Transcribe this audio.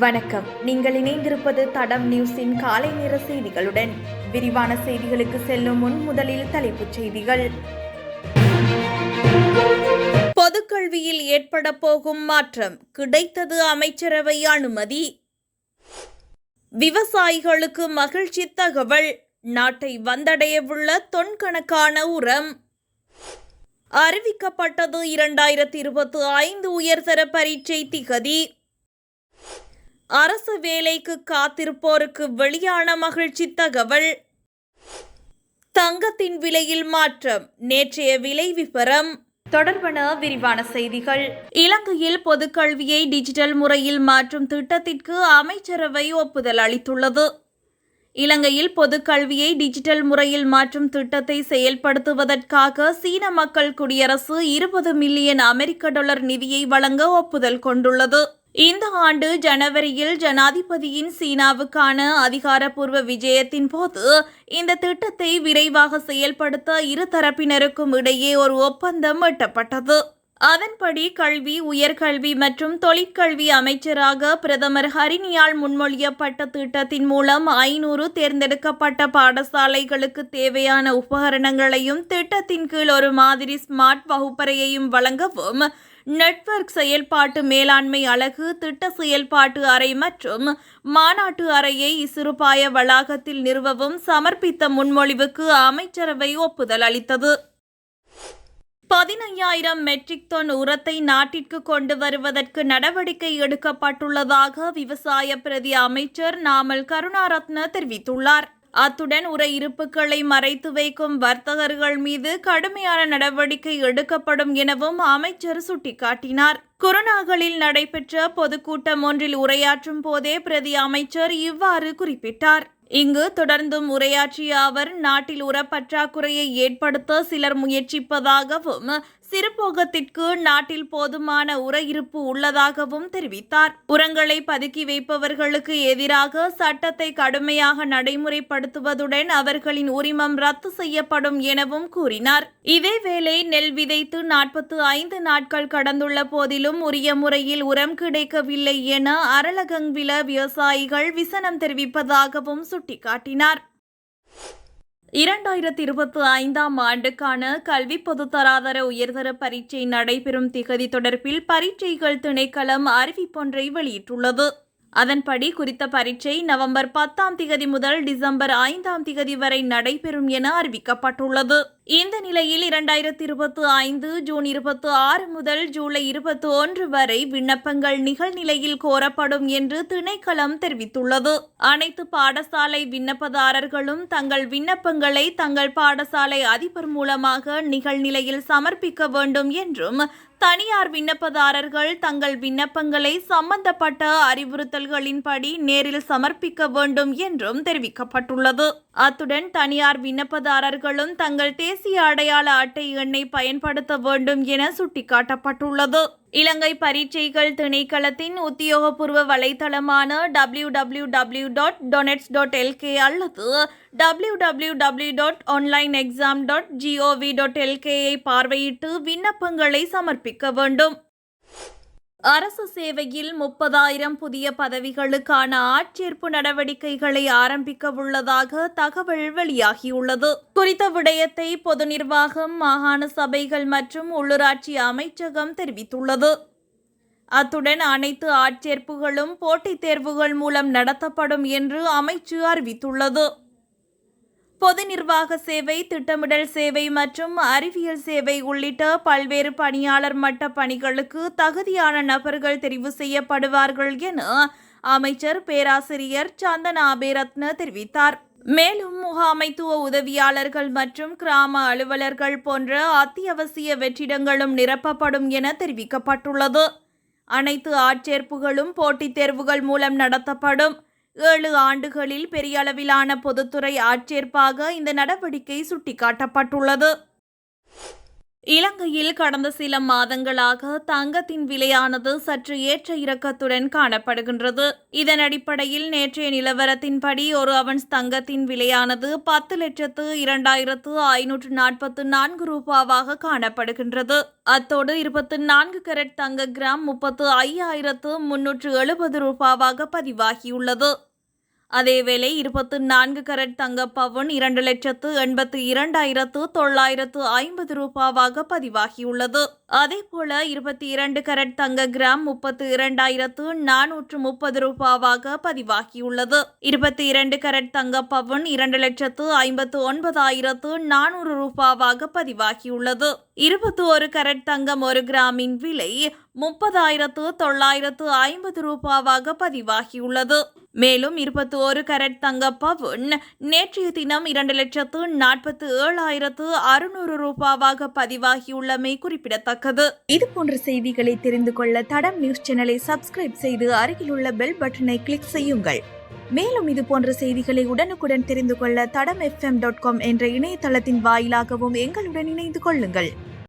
வணக்கம். நீங்கள் இணைந்திருப்பது தடம் நியூஸின் காலை நேர செய்திகளுடன். விரிவான செய்திகளுக்கு செல்லும் முன் முதலில் தலைப்புச் செய்திகள். பொதுக்கல்வியில் ஏற்பட போகும் மாற்றம், கிடைத்தது அமைச்சரவை அனுமதி. விவசாயிகளுக்கு மகிழ்ச்சி தகவல், நாட்டை வந்தடையவுள்ள தொன்கணக்கான உரம். அறிவிக்கப்பட்டது 2025 உயர்தர பரீட்சை திகதி. அரசு வேலைக்கு காத்திருப்போருக்கு வெளியான மகிழ்ச்சி தகவல். தங்கத்தின் விலையில் மாற்றம், நேற்றைய விலை விவரம் தொடர்பான விரிவான செய்திகள். இலங்கையில் பொதுக்கல்வியை டிஜிட்டல் முறையில் மாற்றும் திட்டத்திற்கு அமைச்சரவை ஒப்புதல் அளித்துள்ளது. இலங்கையில் பொதுக்கல்வியை டிஜிட்டல் முறையில் மாற்றும் திட்டத்தை செயல்படுத்துவதற்காக சீன மக்கள் குடியரசு 20 மில்லியன் அமெரிக்க டாலர் நிதியை வழங்க ஒப்புதல் கொண்டுள்ளது. இந்த ஆண்டு ஜனவரியில் ஜனாதிபதியின் சீனாவுக்கான அதிகாரப்பூர்வ விஜயத்தின் போது இந்த திட்டத்தை விரைவாக செயல்படுத்த இரு தரப்பினருக்கும் இடையே ஒரு ஒப்பந்தம் எட்டப்பட்டது. அதன்படி கல்வி, உயர்கல்வி மற்றும் தொழிற்கல்வி அமைச்சராக பிரதமர் ஹரிணியால் முன்மொழியப்பட்ட திட்டத்தின் மூலம் 500 தேர்ந்தெடுக்கப்பட்ட பாடசாலைகளுக்கு தேவையான உபகரணங்களையும் திட்டத்தின் கீழ் ஒரு மாதிரி ஸ்மார்ட் வகுப்பறையையும் வழங்கவும், நெட்வொர்க் செயல்பாட்டு மேலாண்மை அலகு, திட்ட செயல்பாட்டு அறை மற்றும் மாநாட்டு அறையை இசுருபாய வளாகத்தில் நிறுவவும் சமர்ப்பித்த முன்மொழிவுக்கு அமைச்சரவை ஒப்புதல் அளித்தது. 15,000 மெட்ரிக் டன் உரத்தை நாட்டிற்கு கொண்டு வருவதற்கு நடவடிக்கை எடுக்கப்பட்டுள்ளதாக விவசாய பிரதி அமைச்சர் நாமல் கருணாரத்ன தெரிவித்துள்ளார். அத்துடன் உர இருப்புகளை மறைத்து வைக்கும் வர்த்தகர்கள் மீது கடுமையான நடவடிக்கை எடுக்கப்படும் எனவும் அமைச்சர் சுட்டிக்காட்டினார். குருநாகலில் நடைபெற்ற பொதுக்கூட்டம் ஒன்றில் உரையாற்றும் போதே பிரதி அமைச்சர் இவ்வாறு குறிப்பிட்டார். இங்கு தொடர்ந்தும் உரையாற்றிய அவர், நாட்டில் உரப்பற்றாக்குறையை ஏற்படுத்த சிலர் முயற்சிப்பதாகவும், சிறுபோகத்திற்கு நாட்டில் போதுமான உர இருப்பு உள்ளதாகவும் தெரிவித்தார். உரங்களை பதுக்கி வைப்பவர்களுக்கு எதிராக சட்டத்தை கடுமையாக நடைமுறைப்படுத்துவதுடன் அவர்களின் உரிமம் ரத்து செய்யப்படும் எனவும் கூறினார். இதேவேளை நெல் விதைத்து 45 நாட்கள் கடந்துள்ள போதிலும் உரிய முறையில் உரம் கிடைக்கவில்லை என அரலகங்வில விவசாயிகள் விசனம் தெரிவிப்பதாகவும் சுட்டிக்காட்டினார். 2025 ஆண்டுக்கான கல்வி பொதுத்தராதர உயர்தர பரீட்சை நடைபெறும் திகதி தொடர்பில் பரீட்சைகள் திணைக்களம் அறிவிப்பொன்றை வெளியிட்டுள்ளது. அதன்படி குறித்த பரீட்சை நவம்பர் 10 முதல் டிசம்பர் 5 வரை நடைபெறும் என அறிவிக்கப்பட்டுள்ளது. இந்த நிலையில் 2025 ஜூன் 26 முதல் ஜூலை 21 வரை விண்ணப்பங்கள் நிகழ்நிலையில் கோரப்படும் என்று திணைக்களம் தெரிவித்துள்ளது. அனைத்து பாடசாலை விண்ணப்பதாரர்களும் தங்கள் விண்ணப்பங்களை தங்கள் பாடசாலை அதிபர் மூலமாக நிகழ்நிலையில் சமர்ப்பிக்க வேண்டும் என்றும், தனியார் விண்ணப்பதாரர்கள் தங்கள் விண்ணப்பங்களை சம்பந்தப்பட்ட அறிவுறுத்தல்களின்படி நேரில் சமர்ப்பிக்க வேண்டும் என்றும் தெரிவிக்கப்பட்டுள்ளது. அத்துடன் தனியார் விண்ணப்பதாரர்களும் தங்கள் தேசிய அடையாள அட்டை எண்ணை பயன்படுத்த வேண்டும் என சுட்டிக்காட்டப்பட்டுள்ளது. இலங்கை பரீட்சைகள் திணைக்களத்தின் உத்தியோகபூர்வ வலைத்தளமான www.donets.lk அல்லது www.onlineexam.gov.lk பார்வையிட்டு விண்ணப்பங்களை சமர்ப்பிக்க வேண்டும். அரசு சேவையில் 30,000 புதிய பதவிகளுக்கான ஆட்சேர்ப்பு நடவடிக்கைகளை ஆரம்பிக்க உள்ளதாக தகவல் வெளியாகியுள்ளது. குறித்த விடயத்தை பொது நிர்வாகம், மாகாண சபைகள் மற்றும் உள்ளூராட்சி அமைச்சகம் தெரிவித்துள்ளது. அத்துடன் அனைத்து ஆட்சேர்ப்புகளும் போட்டித் தேர்வுகள் மூலம் நடத்தப்படும் என்று அமைச்சு அறிவித்துள்ளது. பொது நிர்வாக சேவை, திட்டமிடல் சேவை மற்றும் அறிவியல் சேவை உள்ளிட்ட பல்வேறு பணியாளர் மட்ட பணிகளுக்கு தகுதியான நபர்கள் தெரிவு செய்யப்படுவார்கள் என அமைச்சர் பேராசிரியர் சந்தன அபேரத்ன தெரிவித்தார். மேலும் முகாமைத்துவ உதவியாளர்கள் மற்றும் கிராம அலுவலர்கள் போன்ற அத்தியாவசிய வெற்றிடங்களும் நிரப்பப்படும் என தெரிவிக்கப்பட்டுள்ளது. அனைத்து ஆட்சேர்ப்புகளும் போட்டித் தேர்வுகள் மூலம் நடத்தப்படும். 7 ஆண்டுகளில் பெரிய அளவிலான பொதுத்துறை ஆட்சேர்ப்பாக இந்த நடவடிக்கை சுட்டிக்காட்டப்பட்டுள்ளது. இலங்கையில் கடந்த சில மாதங்களாக தங்கத்தின் விலையானது சற்று ஏற்ற இறக்கத்துடன் காணப்படுகின்றது. இதன் அடிப்படையில் நேற்றைய நிலவரத்தின்படி ஒரு அவுன்ஸ் தங்கத்தின் விலையானது 10,02,544 ரூபாவாக காணப்படுகின்றது. அத்தோடு 24 கேரட் தங்க கிராம் 35,370 ரூபாவாக பதிவாகியுள்ளது. அதேவேளை 24 கேரட் தங்க பவுன் 2,82,950 ரூபாவாக பதிவாகியுள்ளது. அதேபோல 22 கேரட் தங்க கிராம் 32,430 ரூபாவாக பதிவாகியுள்ளது. 22 கேரட் தங்க பவுன் 2,59,400 ரூபாவாக பதிவாகியுள்ளது. 21 கேரட் தங்கம் 1 கிராமின் விலை 30,950 ரூபாவாக பதிவாகியுள்ளது. மேலும் 21 கேரட் தங்க பவுன் நேற்றைய தினம் 2,47,600 ரூபாவாக பதிவாகியுள்ளமை குறிப்பிடத்தக்கது. இதுபோன்ற செய்திகளை தெரிந்து கொள்ள தடம் நியூஸ் சேனலை சப்ஸ்கிரைப் செய்து அருகில் உள்ள பெல் பட்டனை கிளிக் செய்யுங்கள். மேலும் இதுபோன்ற செய்திகளை உடனுக்குடன் தெரிந்து கொள்ள தடம் FM.com என்ற இணையதளத்தின் வாயிலாகவும் எங்களுடன் இணைந்து கொள்ளுங்கள்.